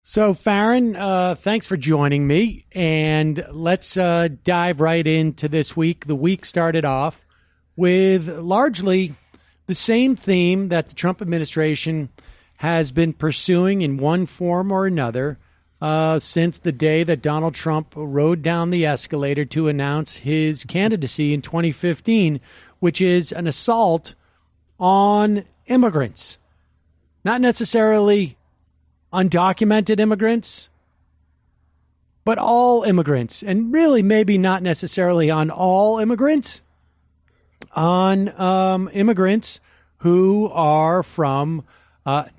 So, Farron, thanks for joining me. And let's dive right into this week. The week started off with largely the same theme that the Trump administration has been pursuing in one form or another since the day that Donald Trump rode down the escalator to announce his candidacy in 2015, which is an assault on immigrants. Not necessarily undocumented immigrants, but all immigrants, and really maybe not necessarily on all immigrants, on immigrants who are from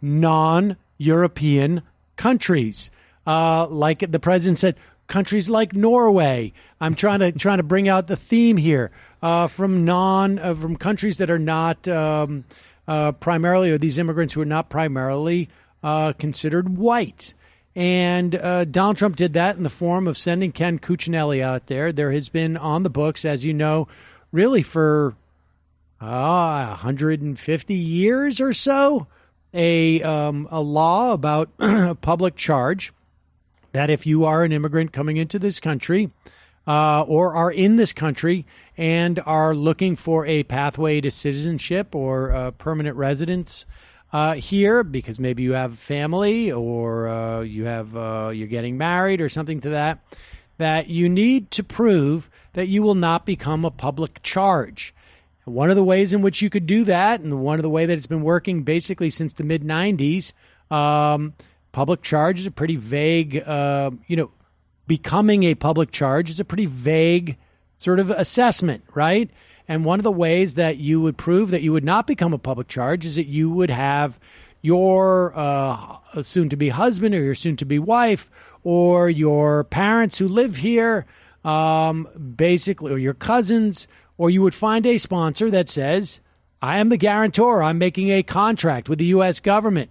non-European countries. Like the president said, countries like Norway. I'm trying to bring out the theme here from countries that are not primarily, or these immigrants who are not primarily considered white. And Donald Trump did that in the form of sending Ken Cuccinelli out there. There has been on the books, as you know, really for 150 years or so, a law about public charge that if you are an immigrant coming into this country or are in this country and are looking for a pathway to citizenship or permanent residence here, because maybe you have family or you're getting married or something to that you need to prove that you will not become a public charge. One of the ways in which you could do that, and one of the way that it's been working basically since the mid 90s, public charge is a pretty vague, becoming a public charge is a pretty vague sort of assessment, right? And one of the ways that you would prove that you would not become a public charge is that you would have your soon-to-be husband or your soon-to-be wife or your parents who live here, basically, or your cousins, or you would find a sponsor that says, I am the guarantor, I'm making a contract with the U.S. government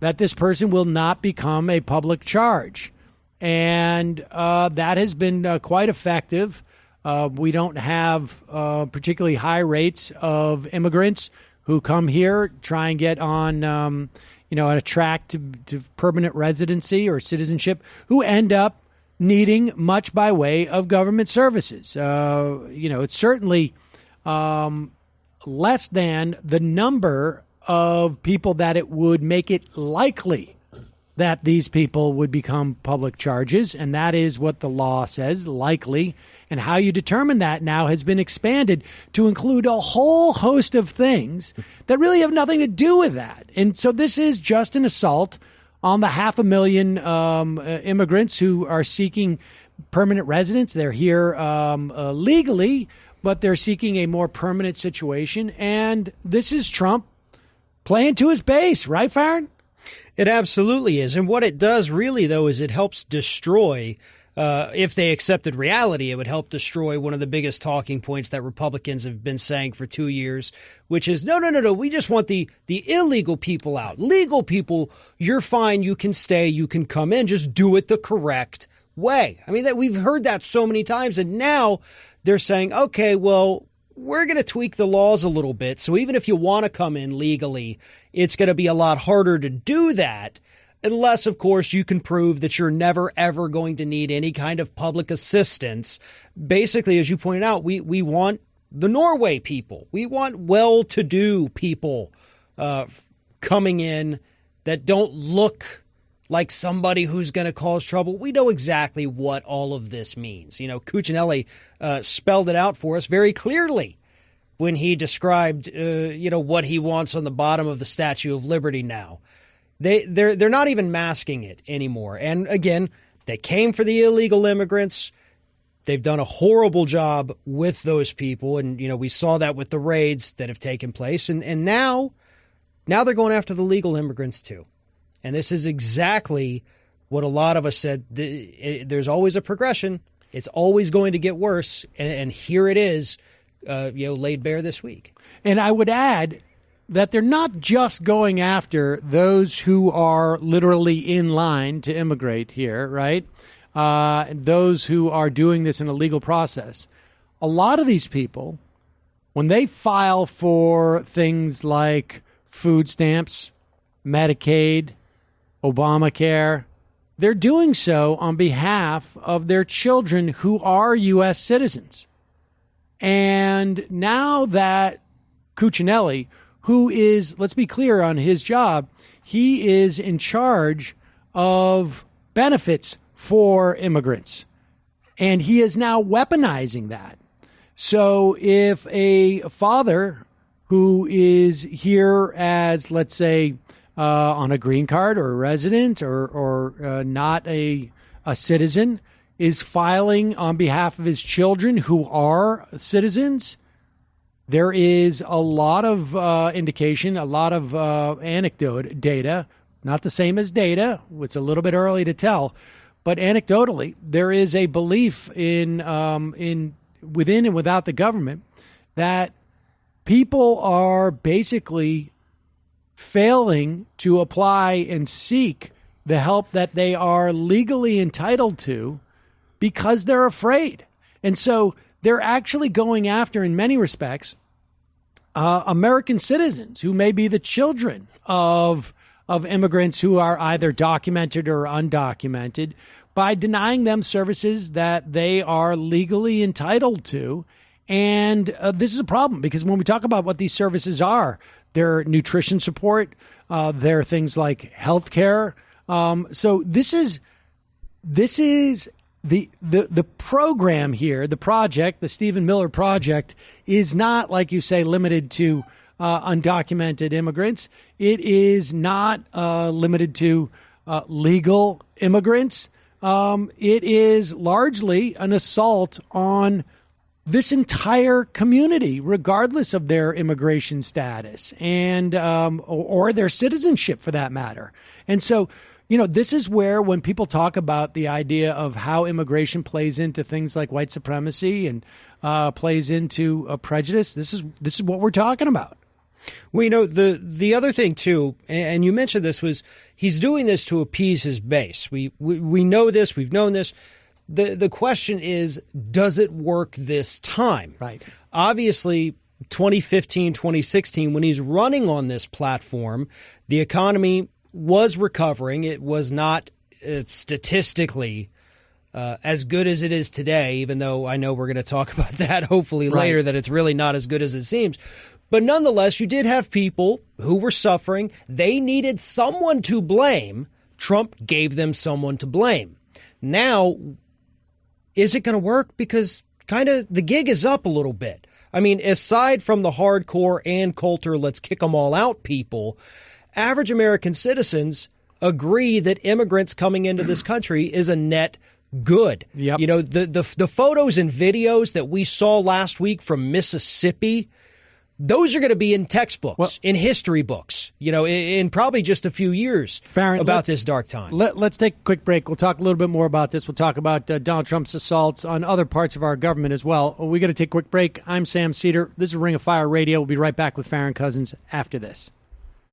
that this person will not become a public charge. And that has been quite effective. We don't have particularly high rates of immigrants who come here, try and get on, on a track to permanent residency or citizenship, who end up needing much by way of government services. It's certainly less than the number of people that it would make it likely that these people would become public charges, and that is what the law says, likely. And how you determine that now has been expanded to include a whole host of things that really have nothing to do with that. And so this is just an assault on the 500,000 immigrants who are seeking permanent residence. They're here legally, but they're seeking a more permanent situation. And this is Trump playing to his base, right, Farron? It absolutely is. And what it does really, though, is it helps destroy, if they accepted reality, it would help destroy one of the biggest talking points that Republicans have been saying for 2 years, which is, no, we just want the illegal people out. Legal people, you're fine, you can stay, you can come in, just do it the correct way. I mean, we've heard that so many times, and now they're saying, okay, well, we're going to tweak the laws a little bit. So even if you want to come in legally, it's going to be a lot harder to do that unless, of course, you can prove that you're never, ever going to need any kind of public assistance. Basically, as you pointed out, we want the Norway people. We want well-to-do people coming in that don't look like somebody who's going to cause trouble. We know exactly what all of this means. Cuccinelli spelled it out for us very clearly when he described, what he wants on the bottom of the Statue of Liberty now. They're not even masking it anymore. And again, they came for the illegal immigrants. They've done a horrible job with those people. And, we saw that with the raids that have taken place. And now they're going after the legal immigrants, too. And this is exactly what a lot of us said. There's always a progression. It's always going to get worse. And here it is, laid bare this week. And I would add that they're not just going after those who are literally in line to immigrate here, right? Those who are doing this in a legal process. A lot of these people, when they file for things like food stamps, Medicaid, Obamacare, they're doing so on behalf of their children who are U.S. citizens. And now that Cuccinelli, who is, let's be clear on his job, he is in charge of benefits for immigrants. And he is now weaponizing that. So if a father who is here as, let's say, on a green card or a resident or not a citizen is filing on behalf of his children who are citizens, there is a lot of indication, a lot of anecdote data, not the same as data. It's a little bit early to tell, but anecdotally, there is a belief in within and without the government that people are basically failing to apply and seek the help that they are legally entitled to because they're afraid. And so they're actually going after, in many respects, American citizens who may be the children of immigrants who are either documented or undocumented by denying them services that they are legally entitled to. And this is a problem because when we talk about what these services are, they're nutrition support, they're things like health care. So this is the program here, the project, the Stephen Miller Project, is not, like you say, limited to undocumented immigrants. It is not limited to legal immigrants. It is largely an assault on this entire community, regardless of their immigration status and or their citizenship, for that matter. And so, you know, this is where, when people talk about the idea of how immigration plays into things like white supremacy and plays into prejudice, this is what we're talking about. Well, you know, the other thing, too, and you mentioned this, was he's doing this to appease his base. We know this. We've known this. The question is, does it work this time? Right. Obviously, 2015, 2016, when he's running on this platform, the economy was recovering. It was not statistically as good as it is today, even though I know we're going to talk about that hopefully later, that it's really not as good as it seems. But nonetheless, you did have people who were suffering. They needed someone to blame. Trump gave them someone to blame. Now, is it going to work? Because kind of the gig is up a little bit. I mean, aside from the hardcore Ann Coulter, let's kick them all out people, average American citizens agree that immigrants coming into this country is a net good. Yep. You know, the photos and videos that we saw last week from Mississippi, those are going to be in textbooks, in history books, you know, in probably just a few years about this dark time. Let's take a quick break. We'll talk a little bit more about this. We'll talk about Donald Trump's assaults on other parts of our government as well. We got to take a quick break. I'm Sam Seder. This is Ring of Fire Radio. We'll be right back with Farron Cousins after this.